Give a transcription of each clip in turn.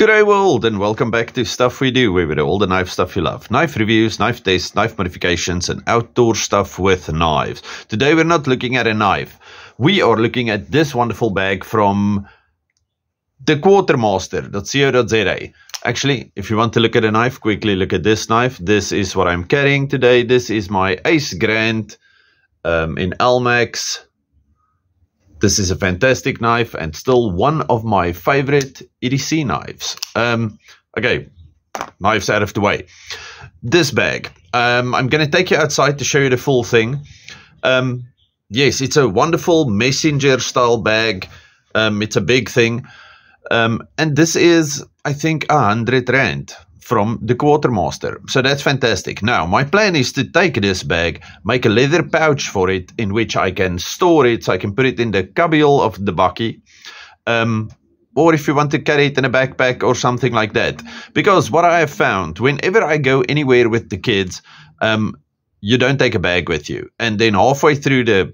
G'day world, and welcome back to Stuff We Do, where we do all the knife stuff you love. Knife reviews, knife tests, knife modifications, and outdoor stuff with knives. Today we're not looking at a knife. We are looking at this wonderful bag from thequartermaster.co.za. Actually, if you want to look at a knife, quickly look at this knife. This is what I'm carrying today. This is my Ace Grand in Almax. This is a fantastic knife and still one of my favorite EDC knives. Okay, knives out of the way. This bag, I'm going to take you outside to show you the full thing. Yes, it's a wonderful messenger style bag. It's a big thing. And this is, I think, 100 Rand from the Quartermaster. So that's fantastic. Now, my plan is to take this bag, make a leather pouch for it in which I can store it, so I can put it in the cubbyhole of the bakkie. Or if you want to carry it in a backpack or something like that. Because what I have found, whenever I go anywhere with the kids, you don't take a bag with you. And then halfway through the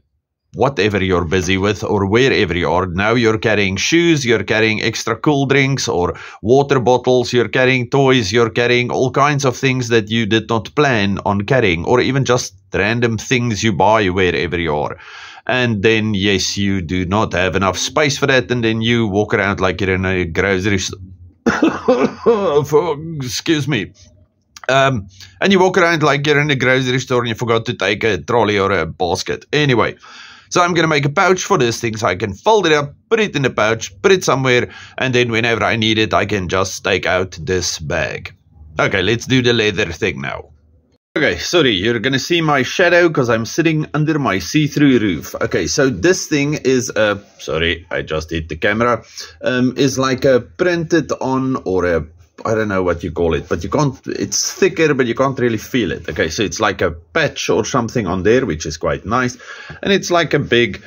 whatever you're busy with or wherever you are, now you're carrying shoes, you're carrying extra cool drinks or water bottles, you're carrying toys, you're carrying all kinds of things that you did not plan on carrying, or even just random things you buy wherever you are. And then, yes, you do not have enough space for that, and then you walk around like you're in a grocery store. Excuse me. And you walk around like you're in a grocery store and you forgot to take a trolley or a basket. Anyway, so I'm going to make a pouch for this thing so I can fold it up, put it in the pouch, put it somewhere, and then whenever I need it, I can just take out this bag. Okay, let's do the leather thing now. Okay, sorry, you're going to see my shadow because I'm sitting under my see-through roof. Okay, so this thing is a, sorry, I just hit the camera, is like a printed on or a, I don't know what you call it, but you can't, it's thicker, but you can't really feel it. Okay, so it's like a patch or something on there, which is quite nice. And it's like a big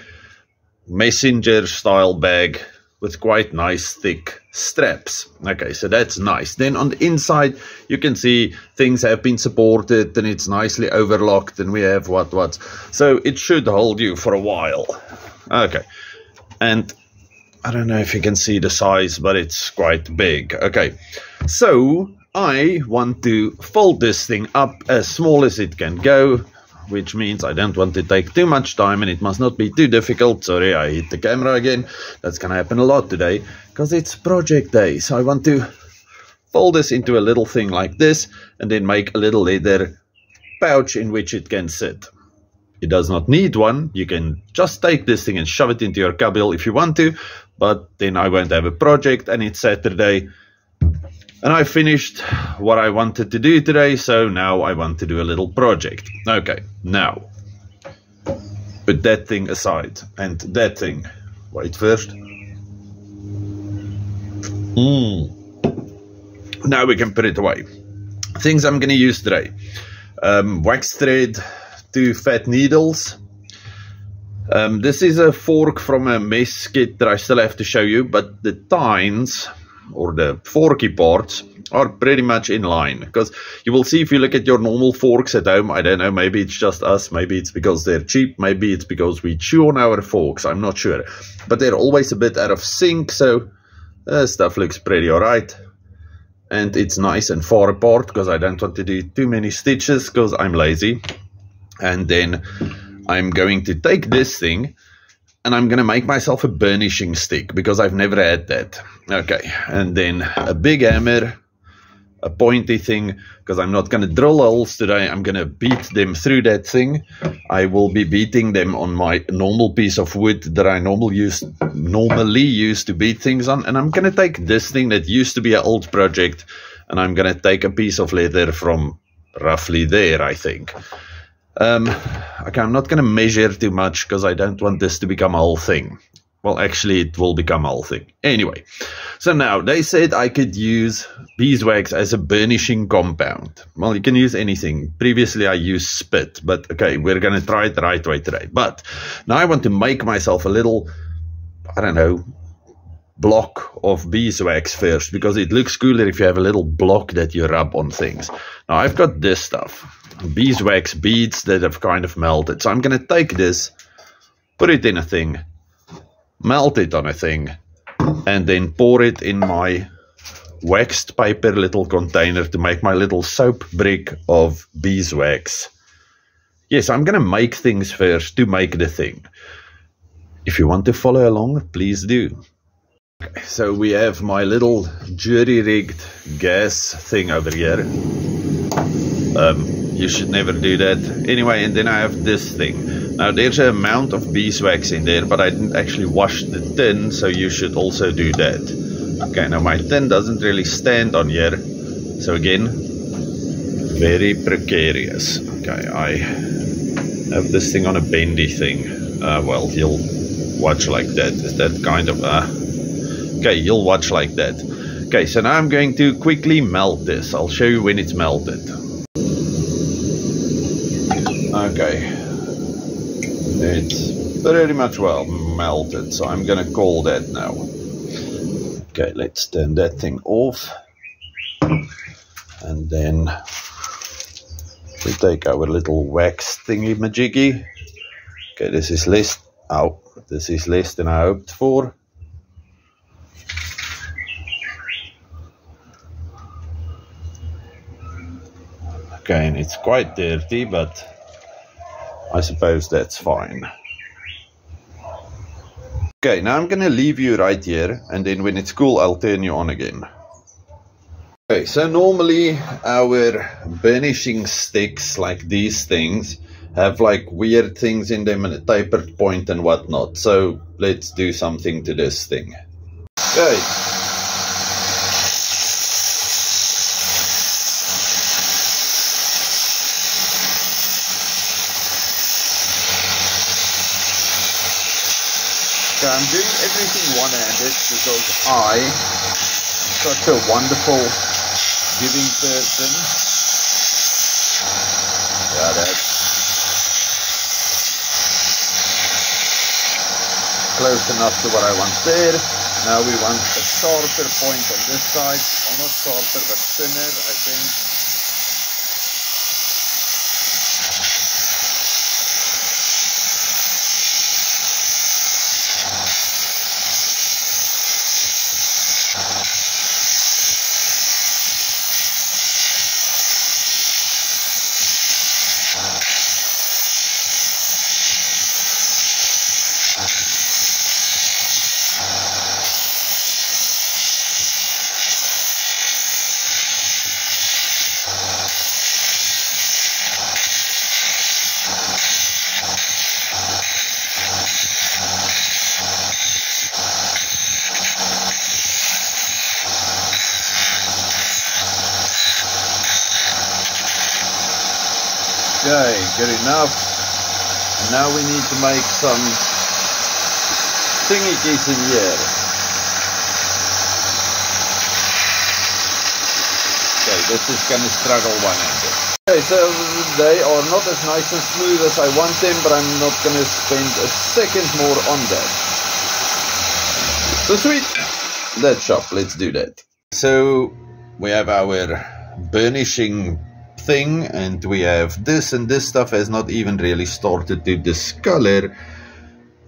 messenger style bag with quite nice thick straps. Okay, so that's nice. Then on the inside, you can see things have been supported and it's nicely overlocked and we have what. So it should hold you for a while. Okay, and I don't know if you can see the size, but it's quite big. Okay, so I want to fold this thing up as small as it can go, which means I don't want to take too much time and it must not be too difficult. Sorry, I hit the camera again. That's going to happen a lot today because it's project day. So I want to fold this into a little thing like this and then make a little leather pouch in which it can sit. It does not need one. You can just take this thing and shove it into your cubbyhole if you want to, but then I won't have a project and it's Saturday. And I finished what I wanted to do today, so now I want to do a little project. Okay, now, put that thing aside and that thing. Wait first. Now we can put it away. Things I'm going to use today. Wax thread, 2 fat needles. This is a fork from a mess kit that I still have to show you, but the tines or the forky parts are pretty much in line, because you will see if you look at your normal forks at home, I don't know, maybe it's just us, maybe it's because they're cheap, maybe it's because we chew on our forks, I'm not sure, but they're always a bit out of sync, so stuff looks pretty alright. And it's nice and far apart because I don't want to do too many stitches because I'm lazy. And then I'm going to take this thing and I'm going to make myself a burnishing stick because I've never had that. Okay, and then a big hammer, a pointy thing, because I'm not going to drill holes today. I'm going to beat them through that thing. I will be beating them on my normal piece of wood that I normally use to beat things on. And I'm going to take this thing that used to be an old project and I'm going to take a piece of leather from roughly there, I think. Okay, I'm not going to measure too much because I don't want this to become a whole thing. Well, actually, it will become a whole thing. Anyway, so now they said I could use beeswax as a burnishing compound. Well, you can use anything. Previously, I used spit, but okay, we're going to try it the right way today. But now I want to make myself a little, I don't know, block of beeswax first, because it looks cooler if you have a little block that you rub on things. Now, I've got this stuff. Beeswax beads that have kind of melted. So I'm going to take this, put it in a thing, melt it on a thing, and then pour it in my waxed paper little container to make my little soap brick of beeswax. Yes, I'm going to make things first to make the thing. If you want to follow along, please do. Okay, so we have my little jury-rigged gas thing over here. You should never do that. Anyway, and then I have this thing. Now, there's an amount of beeswax in there, but I didn't actually wash the tin, so you should also do that. Okay, now my tin doesn't really stand on here. So again, very precarious. Okay, I have this thing on a bendy thing. Well, you'll watch like that. Is that kind of okay, you'll watch like that. Okay, so now I'm going to quickly melt this. I'll show you when it's melted. Okay, it's pretty much well melted, so I'm gonna call that now. Okay, let's turn that thing off, and then we take our little wax thingy majiggy. Okay, this is less. Oh, this is less than I hoped for. Okay, and it's quite dirty, but I suppose that's fine. Okay, now I'm going to leave you right here, and then when it's cool, I'll turn you on again. Okay, so normally our burnishing sticks, like these things, have like weird things in them and a tapered point and whatnot. So let's do something to this thing. Okay. So I'm doing everything one-handed because I'm such a wonderful giving person. Yeah, that's close enough to what I want there. Now we want a sharper point on this side. Or not sharper, but thinner, I think. Okay, good enough. Now we need to make some thingies in here. Okay, this is going to struggle one-handed. Okay, so they are not as nice and smooth as I want them, but I'm not going to spend a second more on that. So sweet. That's sharp. Let's do that. So we have our burnishing thing, and we have this, and this stuff has not even really started to discolor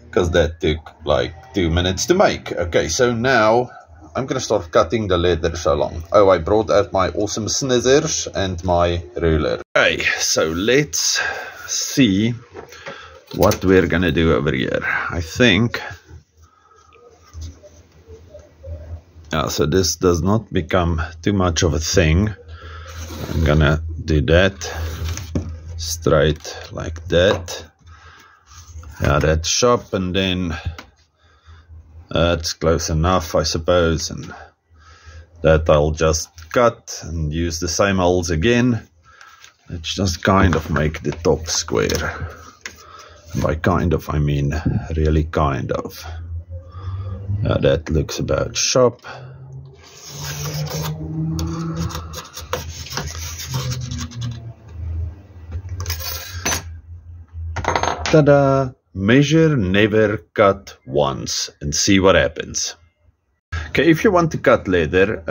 because that took like 2 minutes to make. Okay, so now I'm gonna start cutting the leather along. Oh, I brought out my awesome scissors and my ruler. Okay, so let's see what we're gonna do over here. I think so this does not become too much of a thing. I'm gonna do that straight like that. Yeah, that's sharp, and then that's close enough, I suppose, and that I'll just cut and use the same holes again. Let's just kind of make the top square. By kind of, I mean really kind of. That looks about sharp. Ta-da! Measure, never cut once, and see what happens. Okay, if you want to cut leather,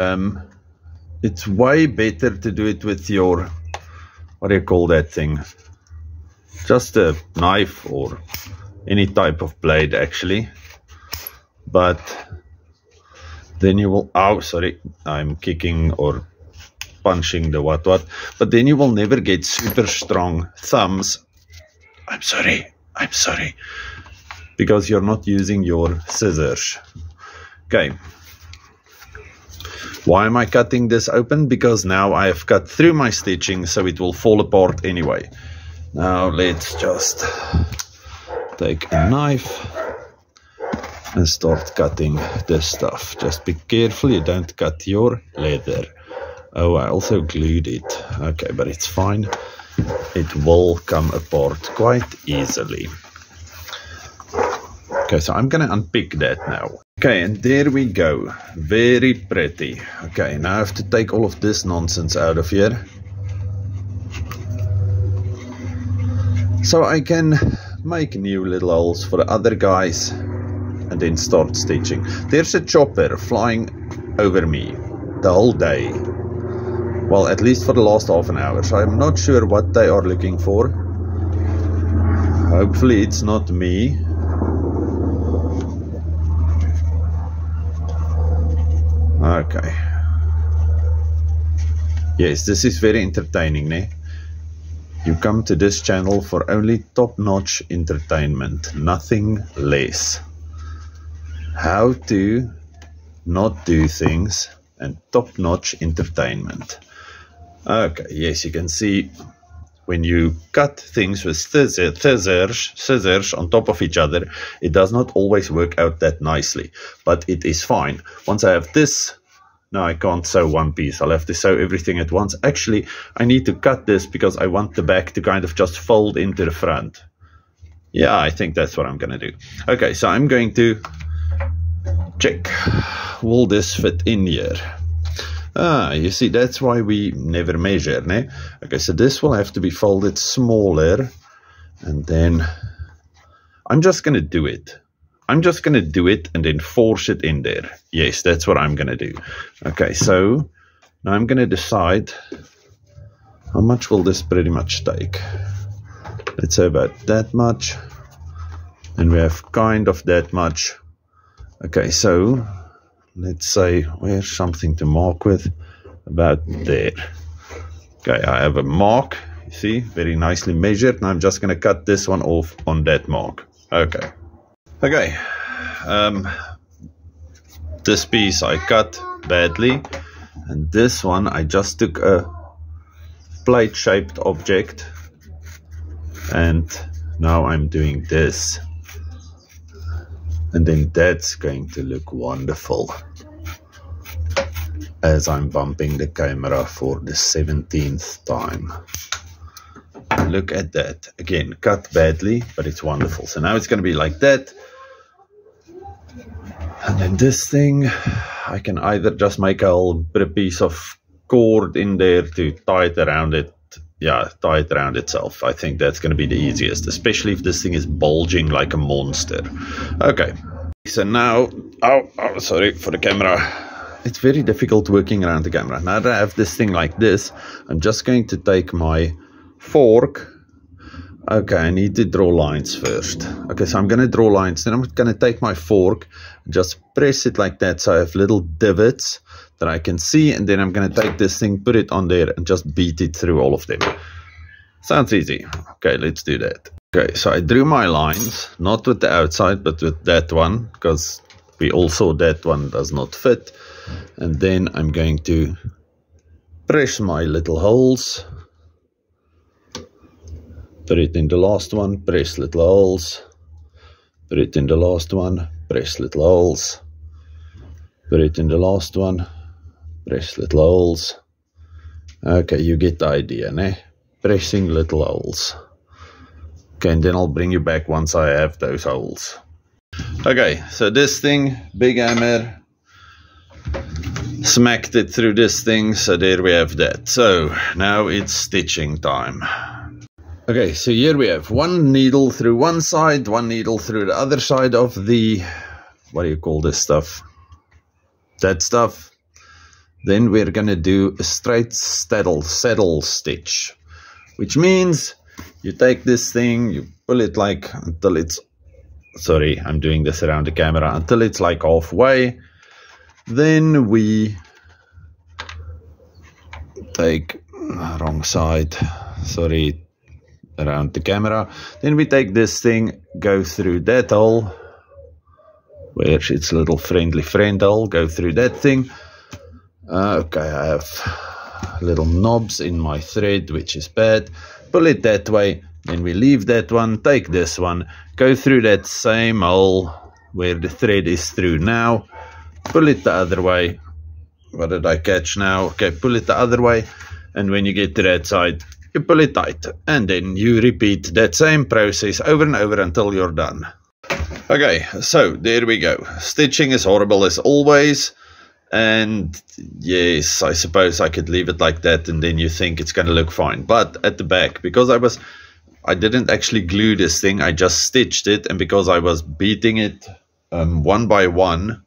it's way better to do it with your, what do you call that thing? Just a knife or any type of blade, actually. But then you will, oh sorry, I'm kicking or punching the what, but then you will never get super strong thumbs. I'm sorry, because you're not using your scissors. Okay. Why am I cutting this open? Because now I have cut through my stitching, so it will fall apart anyway. Now let's just take a knife and start cutting this stuff. Just be careful you don't cut your leather. Oh, I also glued it. Okay, but it's fine. It will come apart quite easily. Okay, so I'm going to unpick that now. Okay, and there we go. Very pretty. Okay, now I have to take all of this nonsense out of here, so I can make new little holes for the other guys and then start stitching. There's a chopper flying over me the whole day. Well, at least for the last half an hour. So I'm not sure what they are looking for. Hopefully it's not me. Okay. Yes, this is very entertaining, ne? You come to this channel for only top-notch entertainment, nothing less. How to not do things and top-notch entertainment. Okay, yes, you can see when you cut things with scissors on top of each other, it does not always work out that nicely, but it is fine. Once I have this, no, I can't sew one piece. I'll have to sew everything at once. Actually, I need to cut this because I want the back to kind of just fold into the front. Yeah, I think that's what I'm going to do. Okay, so I'm going to check. Will this fit in here? Ah, you see, that's why we never measure, ne? Okay, so this will have to be folded smaller, and then I'm just going to do it. I'm just going to do it and then force it in there. Yes, that's what I'm going to do. Okay, so now I'm going to decide how much will this pretty much take. Let's say about that much, and we have kind of that much. Okay, so let's say where's something to mark with, about there. Okay, I have a mark, you see, very nicely measured. Now I'm just going to cut this one off on that mark. Okay. Okay, this piece I cut badly, and this one I just took a plate-shaped object, and now I'm doing this. And then that's going to look wonderful as I'm bumping the camera for the 17th time. Look at that. Again, cut badly, but it's wonderful. So now it's going to be like that. And then this thing, I can either just make a whole put a piece of cord in there to tie it around it. Yeah, tie it around itself. I think that's going to be the easiest, especially if this thing is bulging like a monster. Okay, so now, oh, sorry for the camera. It's very difficult working around the camera. Now that I have this thing like this, I'm just going to take my fork. Okay, I need to draw lines first. Okay, so I'm going to draw lines. Then I'm going to take my fork, just press it like that so I have little divots that I can see, and then I'm going to take this thing, put it on there, and just beat it through all of them. Sounds easy. Okay, let's do that. Okay, so I drew my lines, not with the outside, but with that one, because we all saw that one does not fit. And then I'm going to press my little holes. Put it in the last one, press little holes. Put it in the last one, press little holes. Put it in the last one, press little holes. Okay, you get the idea, ne? Pressing little holes. Okay, and then I'll bring you back once I have those holes. Okay, so this thing, big hammer, smacked it through this thing, so there we have that. So now it's stitching time. Okay, so here we have one needle through one side, one needle through the other side of the, what do you call this stuff? That stuff. Then we're going to do a straight saddle stitch, which means you take this thing, you pull it like until it's, sorry, I'm doing this around the camera, until it's like halfway. Then we take, wrong side, sorry, around the camera. Then we take this thing, go through that hole, where's its little friendly friend hole, go through that thing. Okay, I have little knobs in my thread, which is bad. Pull it that way, then we leave that one, take this one, go through that same hole where the thread is through now, pull it the other way. What did I catch now? Okay, pull it the other way, and when you get to that side, you pull it tight, and then you repeat that same process over and over until you're done. Okay, so there we go. Stitching is horrible as always, and yes, I suppose I could leave it like that and then you think it's going to look fine. But at the back, because I didn't actually glue this thing, I just stitched it, and because I was beating it one by one,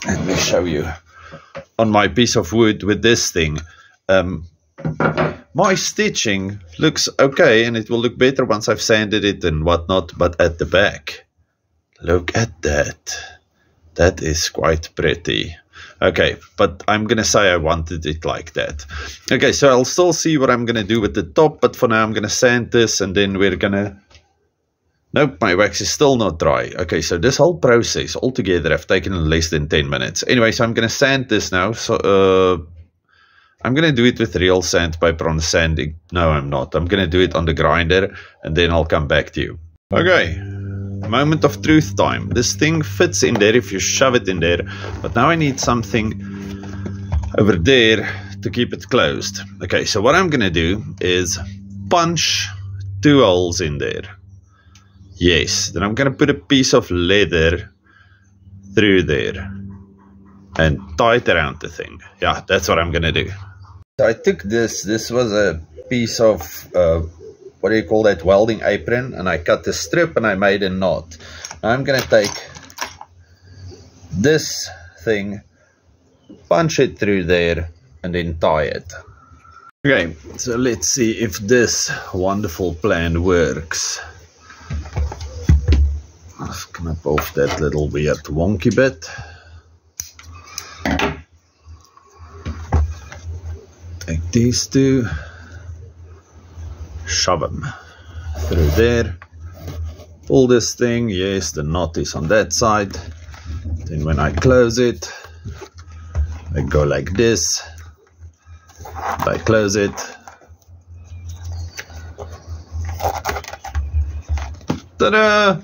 let me show you, on my piece of wood with this thing, my stitching looks okay, and it will look better once I've sanded it and whatnot. But at the back, look at that. That is quite pretty. Okay, but I'm going to say I wanted it like that. Okay, so I'll still see what I'm going to do with the top, but for now I'm going to sand this, and then we're going to... Nope, my wax is still not dry. Okay, so this whole process altogether have taken less than 10 minutes. Anyway, so I'm going to sand this now. So I'm going to do it with real sandpaper on the sanding. No, I'm not. I'm going to do it on the grinder, and then I'll come back to you. Okay, moment of truth time. This thing fits in there if you shove it in there, but now I need something over there to keep it closed. Okay, so what I'm going to do is punch 2 holes in there. Yes, then I'm going to put a piece of leather through there and tie it around the thing. Yeah, that's what I'm going to do. So I took this was a piece of, what do you call that, welding apron, and I cut the strip and I made a knot. Now I'm going to take this thing, punch it through there, and then tie it. Okay, so let's see if this wonderful plan works. I'll snap off that little weird wonky bit. Take these 2, shove them through there, pull this thing. Yes, the knot is on that side. Then when I close it, I go like this. I close it. Ta-da!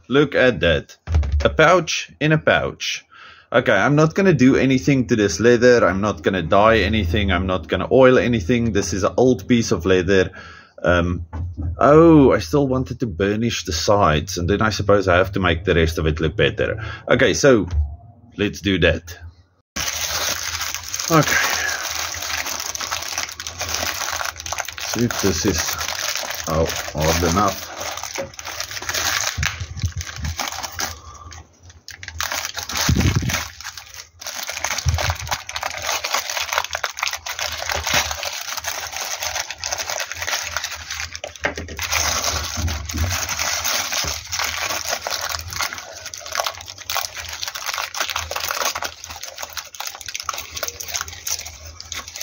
Look at that. A pouch in a pouch. Okay, I'm not going to do anything to this leather. I'm not going to dye anything. I'm not going to oil anything. This is an old piece of leather. Oh, I still wanted to burnish the sides, and then I suppose I have to make the rest of it look better. Okay, so let's do that. Okay. See if this is hard enough.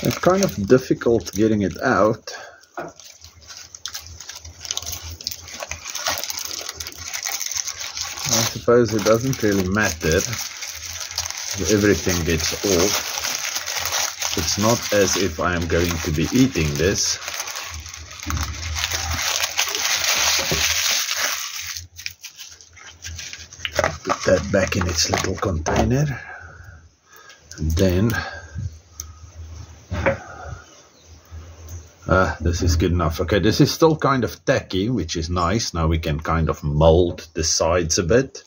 It's kind of difficult getting it out. I suppose it doesn't really matter if everything gets off. It's not as if I am going to be eating this. Put that back in its little container. And then this is good enough. Okay, this is still kind of tacky, which is nice. Now we can kind of mold the sides a bit.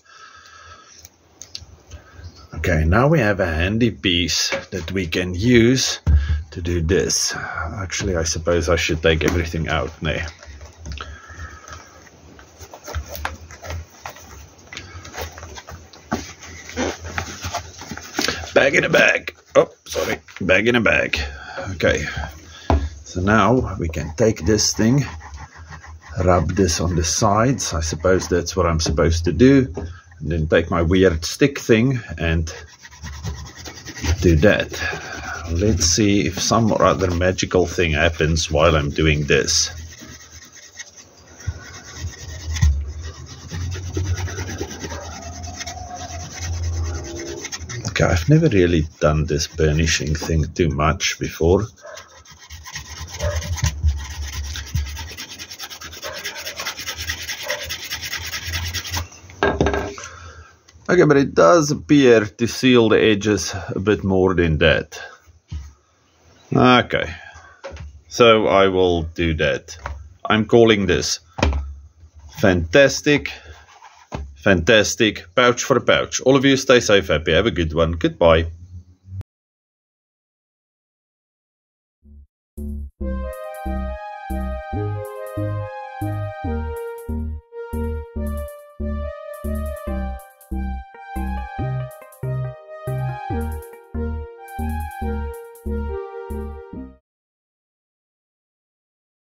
Okay, now we have a handy piece that we can use to do this. Actually, I suppose I should take everything out there. Bag in a bag. Oh, sorry. Bag in a bag. Okay. So now we can take this thing, rub this on the sides. I suppose that's what I'm supposed to do. And then take my weird stick thing and do that. Let's see if some or other magical thing happens while I'm doing this. Okay, I've never really done this burnishing thing too much before. Okay, but it does appear to seal the edges a bit more than that. Okay, so I will do that. I'm calling this fantastic, fantastic pouch for a pouch. All of you stay safe, happy, have a good one. Goodbye.